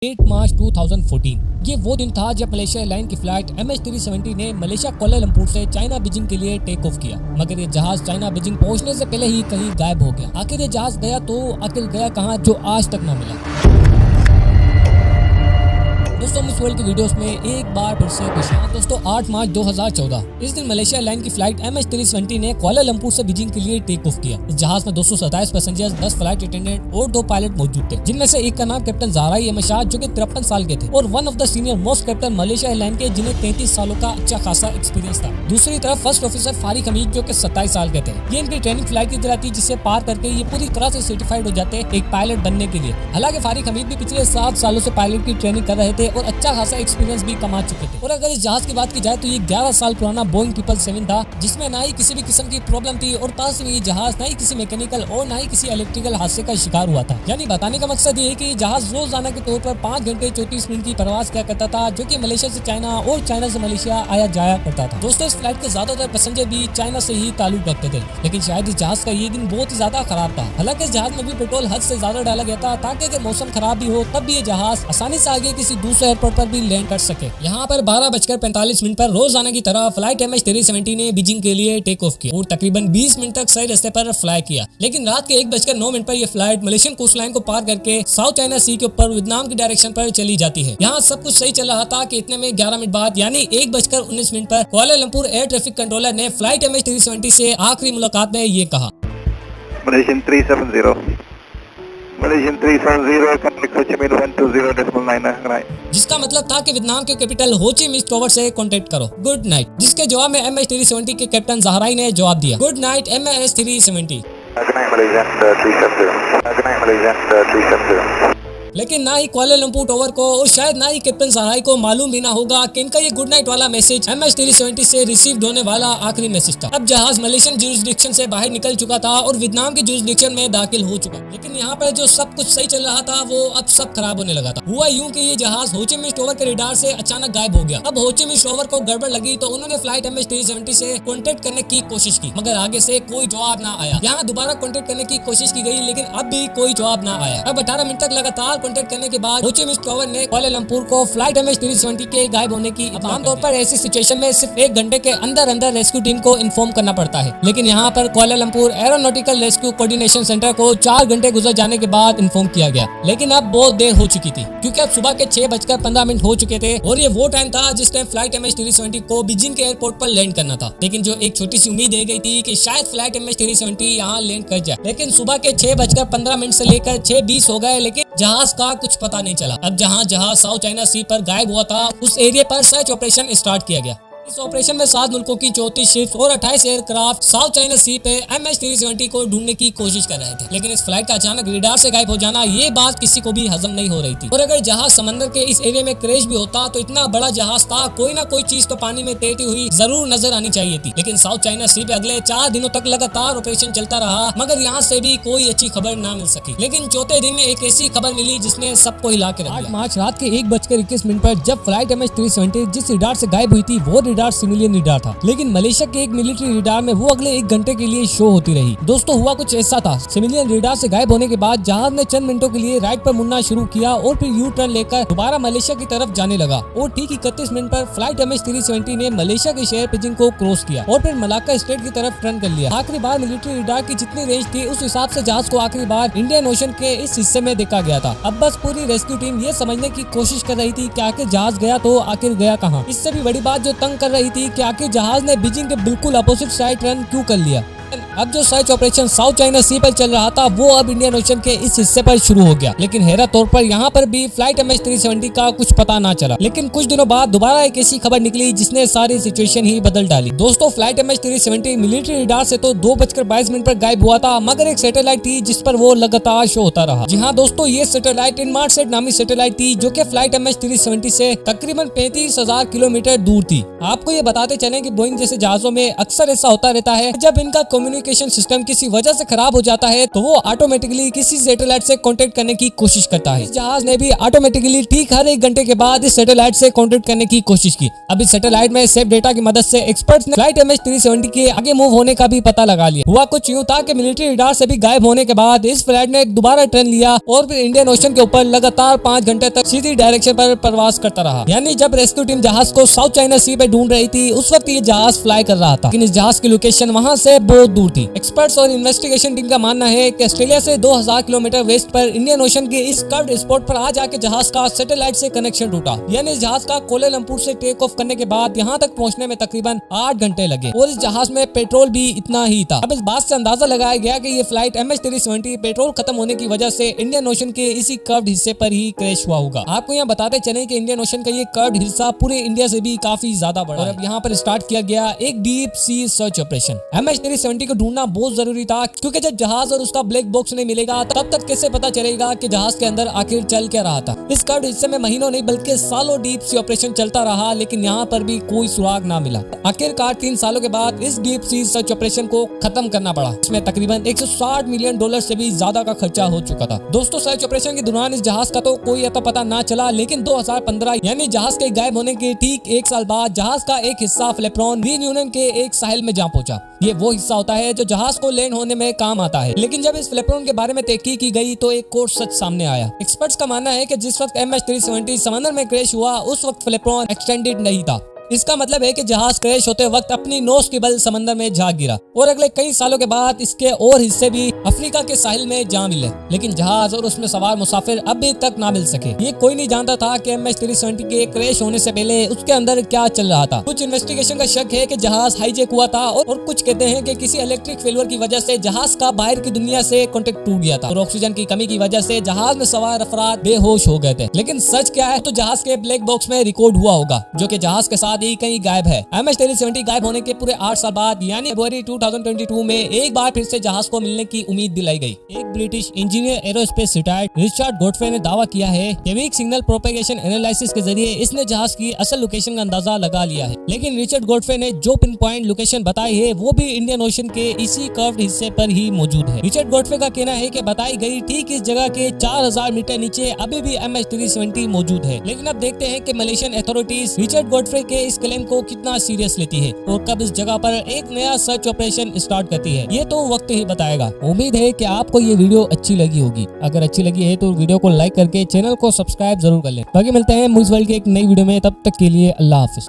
8 मार्च 2014 ये वो दिन था जब मलेशिया एयरलाइन की फ्लाइट MH370 ने मलेशिया कोलालमपुर से चाइना बीजिंग के लिए टेक ऑफ किया। मगर ये जहाज चाइना बीजिंग पहुंचने से पहले ही कहीं गायब हो गया। आखिर ये जहाज गया तो आखिर गया कहां, जो आज तक न मिला। दोस्तों इस वर्ल्ड की वीडियोस में एक बार फिर से खुश हैं। दोस्तों 8 मार्च 2014 इस दिन मलेशिया एयरलाइन की फ्लाइट MH370 ने कोलालमपुर से बीजिंग के लिए टेक ऑफ किया। इस जहाज में 227 पैसेंजर्स, 10 फ्लाइट अटेंडेंट और 2 पायलट मौजूद थे, जिनमें से एक का नाम कैप्टन ज़ाहराई अहमद जो कि 53 साल के थे और one of the senior most captain Malaysia airline के, जिन्हें 33 सालों का अच्छा खासा एक्सपीरियंस था। दूसरी तरफ फर्स्ट ऑफिसर फारिक हमीद जो कि 27 साल के थे। ये इनकी ट्रेनिंग फ्लाइट की तरह थी, जिसे पार करके ये पूरी तरह से सर्टिफाइड हो जाते एक पायलट बनने के लिए। हालांकि फारिक हमीद भी पिछले 7 सालों से पायलट की ट्रेनिंग कर रहे थे और अच्छा खासा एक्सपीरियंस भी कमा चुके थे। और अगर इस जहाज की बात की जाए तो ये 11 साल पुराना बोइंग 777 था, जिसमें ना ही किसी भी किस्म की प्रॉब्लम थी और पास में ये जहाज ना ही किसी मैकेनिकल और ना ही किसी इलेक्ट्रिकल हादसे का शिकार हुआ था। यानी बताने का मकसद ये है कि जहाज रोजाना के तौर पर 5 घंटे 34 मिनट की परवाज किया करता था, जो कि मलेशिया से चाइना और चाइना से मलेशिया आया जाया करता था। दोस्तों इस फ्लाइट के ज्यादातर पैसेंजर भी चाइना से ही ताल्लुक रखते थे, लेकिन शायद इस जहाज का ये दिन बहुत ही ज्यादा खराब था। हालांकि इस जहाज में भी पेट्रोल हद से ज्यादा डाला गया था, ताकि अगर मौसम खराब भी हो तब भी ये जहाज आसानी से आगे किसी दूसरे एयरपोर्ट पर भी लैंड कर सके। यहाँ पर 12:45 पर रोजाना की तरह फ्लाइट MH370 ने बीजिंग के लिए टेक ऑफ किया और तकरीबन 20 मिनट तक सही रास्ते पर फ्लाई किया। लेकिन रात के 1:09 पर यह फ्लाइट मलेशियन कोस्ट लाइन को पार करके साउथ चाइना सी के ऊपर वियतनाम की डायरेक्शन पर चली जाती है। यहाँ सब कुछ सही चल रहा था कि इतने में 11 मिनट बाद यानी 1:19 पर कुआलालंपुर एयर ट्रैफिक कंट्रोलर ने फ्लाइट MH370 से आखिरी मुलाकात में ये कहा, Malaysian 370, Malaysian 370, contact Ho Chi Minh 120.99. जिसका मतलब था कि वियतनाम के कैपिटल हो ची मिन्ह टावर से कांटेक्ट करो, गुड नाइट। जिसके जवाब में MH370 के कैप्टन ज़ाहराई ने जवाब दिया, good night MH370। Good night, Malaysian 370. Good night, Malaysian 370. लेकिन ना ही कुआलालंपुर टावर को और शायद ना ही कैप्टन ज़ाहराई को मालूम भी ना होगा कि इनका ये गुड नाइट वाला मैसेज MH370 से रिसीव्ड होने वाला आखिरी मैसेज था। अब जहाज मलेशियन ज्यूरिसडिक्शन से बाहर निकल चुका था और वियतनाम की ज्यूरिसडिक्शन में दाखिल हो चुका। लेकिन यहाँ पर जो सब कुछ सही चल रहा था वो अब सब खराब होने लगा था। हुआ यूं कि ये जहाज हो ची मिन्ह टावर के रडार से अचानक गायब हो गया। अब हो ची मिन्ह टावर को गड़बड़ लगी तो उन्होंने फ्लाइट MH370 से कॉन्टेक्ट करने की कोशिश की, मगर आगे से कोई जवाब ना आया। यहाँ दोबारा कॉन्टेक्ट करने की कोशिश की गई, लेकिन अब भी कोई जवाब ना आया। अब 18 मिनट तक लगातार कॉन्टेक्ट करने के बाद हो ची मिन्ह टावर ने कुआलालंपुर को फ्लाइट MH370 के गायब होने की आमतौर पर ऐसी सिचुएशन में सिर्फ 1 घंटे के अंदर रेस्क्यू टीम को इन्फॉर्म करना पड़ता है, लेकिन यहाँ पर Kuala Lumpur aeronautical rescue coordination centre को 4 घंटे गुजर जाने के बाद इन्फॉर्म किया गया। लेकिन अब बहुत देर हो चुकी थी, क्योंकि अब सुबह के 6:15 हो चुके थे और ये वो टाइम था जिस टाइम फ्लाइट MH370 को बीजिंग के एयरपोर्ट पर लैंड करना था। लेकिन जो एक छोटी सी उम्मीद रह गई थी कि शायद फ्लाइट MH370 यहाँ लैंड कर जाए, लेकिन सुबह के 6:15 से लेकर 6:20 हो गए, लेकिन जहाज का कुछ पता नहीं चला। अब जहाज साउथ चाइना सी पर गायब हुआ था, उस एरिया पर सर्च ऑपरेशन स्टार्ट किया गया। इस ऑपरेशन में 7 मुल्कों की 34 शिप्स और 28 एयरक्राफ्ट साउथ चाइना सी पे MH370 को ढूंढने की कोशिश कर रहे थे। लेकिन इस फ्लाइट का अचानक रडार से गायब हो जाना, ये बात किसी को भी हजम नहीं हो रही थी। और अगर जहाज समंदर के इस एरिया में क्रैश भी होता तो इतना बड़ा जहाज था, कोई ना कोई चीज तो पानी में तैरती हुई जरूर नजर आनी चाहिए थी। लेकिन साउथ चाइना सी पे अगले 4 दिनों तक लगातार ऑपरेशन चलता रहा, मगर यहाँ से भी कोई अच्छी खबर ना मिल सकी। लेकिन चौथे दिन में एक ऐसी खबर मिली जिसने सबको हिला के रख दिया। 8 मार्च रात के 1:21 पर जब फ्लाइट MH370 जिस रडार से गायब हुई थी वो रडार सिविलियन रडार था, लेकिन मलेशिया के एक मिलिट्री रडार में वो अगले 1 घंटे के लिए शो होती रही। दोस्तों हुआ कुछ ऐसा था, सिविलियन रडार से गायब होने के बाद जहाज ने चंद मिनटों के लिए राइट पर मुड़ना शुरू किया और फिर यू टर्न लेकर दोबारा मलेशिया की तरफ जाने लगा। और ठीक 31 मिनट पर फ्लाइट MH370 ने मलेशिया के शहर बीजिंग को क्रॉस किया और फिर मलाक्का स्ट्रेट की तरफ टर्न कर लिया। आखिरी बार मिलिट्री रडार की जितनी रेंज थी उस हिसाब से जहाज को आखिरी बार इंडियन ओशन के इस हिस्से में देखा गया था। अब बस पूरी रेस्क्यू टीम ये समझने की कोशिश कर रही थी कि आखिर जहाज गया तो आखिर गया कहाँ। इससे भी बड़ी बात जो तंग कर रही थी कि आखिर जहाज ने बीजिंग के बिल्कुल अपोजिट साइड टर्न क्यों कर लिया। अब जो सर्च ऑपरेशन साउथ चाइना सी पर चल रहा था वो अब इंडियन ओशन के इस हिस्से पर शुरू हो गया। लेकिन हैरत तौर पर यहाँ पर भी फ्लाइट MH370 का कुछ पता ना चला। लेकिन कुछ दिनों बाद दोबारा एक ऐसी खबर निकली जिसने सारी सिचुएशन ही बदल डाली। दोस्तों फ्लाइट MH370 मिलिट्री रडार से तो 2:22 पर गायब हुआ था, मगर एक सैटेलाइट थी जिस पर वो लगातार शो होता रहा। जी हाँ दोस्तों, ये सैटेलाइट इनमार्सat नामी सैटेलाइट थी, जो कि फ्लाइट MH370 से तकरीबन 35,000 किलोमीटर दूर थी। आपको ये बताते चले कि बोइंग जैसे जहाजों में अक्सर ऐसा होता रहता है, जब इनका कम्युनिकेशन कम्युनिकेशन सिस्टम किसी वजह से खराब हो जाता है तो वो ऑटोमेटिकली किसी सैटेलाइट से कांटेक्ट करने की कोशिश करता है। इस जहाज ने भी ऑटोमेटिकली ठीक हर 1 घंटे के बाद इस सैटेलाइट से कांटेक्ट करने की कोशिश की। अब इस सैटेलाइट में सेव डेटा की मदद से एक्सपर्ट्स ने फ्लाइट MH370 के आगे मूव होने का भी पता लगा लिया। हुआ कुछ यूं था कि मिलिट्री रडार से भी गायब होने के बाद इस फ्लाइट ने दोबारा टर्न लिया और फिर इंडियन ओशन के ऊपर लगातार 5 घंटे तक सीधी डायरेक्शन पर प्रवास करता रहा। यानी जब रेस्क्यू टीम जहाज को साउथ चाइना सी पे ढूंढ रही थी उस वक्त ये जहाज फ्लाई कर रहा था, लेकिन इस जहाज की लोकेशन वहां से बहुत दूर थी। एक्सपर्ट्स और इन्वेस्टिगेशन टीम का मानना है कि ऑस्ट्रेलिया से 2000 किलोमीटर वेस्ट पर इंडियन ओशन के इस कर्व्ड स्पॉट पर आ जाके जहाज का सैटेलाइट से कनेक्शन टूटा। यानी इस जहाज का कोलालमपुर से टेक ऑफ करने के बाद यहाँ तक पहुँचने में तकरीबन 8 घंटे लगे और इस जहाज में पेट्रोल भी इतना ही था। अब इस बात से अंदाजा लगाया गया कि ये फ्लाइट MH370 पेट्रोल खत्म होने की वजह से इंडियन ओशन के इसी कर्व्ड हिस्से पर ही क्रैश हुआ होगा। आपको यहाँ बताते चले कि इंडियन ओशन का ये कर्व्ड हिस्सा पूरे इंडिया से भी काफी ज्यादा बड़ा है। अब यहाँ पर स्टार्ट किया गया एक deep sea search operation. MH370 को ढूंढना बहुत जरूरी था क्योंकि जब जहाज और उसका ब्लैक बॉक्स नहीं मिलेगा तब तक कैसे पता चलेगा कि जहाज के अंदर आखिर चल क्या रहा था। इस कर्व्ड हिस्से में महीनों नहीं बल्कि सालों डीप सी ऑपरेशन चलता रहा, लेकिन यहाँ पर भी कोई सुराग ना मिला। आखिरकार 3 सालों के बाद इस डीप सी सर्च ऑपरेशन को खत्म करना पड़ा। इसमें तकरीबन $160 मिलियन से भी ज्यादा का खर्चा हो चुका था। दोस्तों, सर्च ऑपरेशन के दौरान इस जहाज का तो कोई अता पता ना चला, लेकिन 2015 यानी जहाज के गायब होने के ठीक 1 साल बाद जहाज का एक हिस्सा फ्लेपरॉन रीयूनियन के एक साहिल में जा पहुंचा। ये वो हिस्सा होता है जो जहाज को लैंड होने में काम आता है। लेकिन जब इस फ्लेपरॉन के बारे में तहकीक की गई तो एक और सच सामने आया। एक्सपर्ट्स का मानना है कि जिस वक्त MH370 समंदर में क्रैश हुआ उस वक्त फ्लेपरॉन एक्सटेंडेड नहीं था। इसका मतलब है कि जहाज क्रैश होते वक्त अपनी नोज के बल समंदर में जा गिरा और अगले कई सालों के बाद इसके और हिस्से भी अफ्रीका के साहिल में जा मिले, लेकिन जहाज और उसमें सवार मुसाफिर अभी तक ना मिल सके। ये कोई नहीं जानता था कि MH370 के क्रैश होने से पहले उसके अंदर क्या चल रहा था। कुछ इन्वेस्टिगेशन का शक है कि जहाज हाईजैक हुआ था और कुछ कहते हैं कि किसी इलेक्ट्रिक फेलियर की वजह से जहाज का बाहर की दुनिया से कॉन्टेक्ट टूट गया था और ऑक्सीजन की कमी की वजह से जहाज में सवार अफराद बेहोश हो गए थे। लेकिन सच क्या है तो जहाज के ब्लैक बॉक्स में रिकॉर्ड हुआ होगा जो कि जहाज के साथ ही कहीं गायब है। MH370 गायब होने के पूरे 8 साल बाद यानी फरवरी 2022 में एक बार फिर से जहाज को मिलने की उम्मीद दिलाई गई। एक British engineer aerospace retired Richard Godfrey ने दावा किया है कि वीक सिग्नल प्रोपेगेशन एनालिसिस के जरिए इसने जहाज की असल लोकेशन का अंदाजा लगा लिया है। लेकिन रिचर्ड गॉडफ्रे ने जो पिन पॉइंट लोकेशन बताई है वो भी इंडियन ओशन के इसी कर्व्ड हिस्से पर ही मौजूद है। रिचर्ड गॉडफ्रे का कहना है कि बताई गई ठीक इस जगह के 4000 मीटर नीचे अभी भी MH370 मौजूद है। लेकिन अब देखते हैं कि मलेशियन अथॉरिटीज रिचर्ड गॉडफ्रे के इस क्लेम को कितना सीरियस लेती है और कब इस जगह पर एक नया सर्च ऑपरेशन स्टार्ट करती है, ये तो वक्त ही बताएगा। उम्मीद है कि आपको ये वीडियो अच्छी लगी होगी। अगर अच्छी लगी है तो वीडियो को लाइक करके चैनल को सब्सक्राइब जरूर कर लें। बाकी मिलते हैं मूवीज वर्ल्ड के एक नई वीडियो में, तब तक के लिए अल्लाह हाफिज।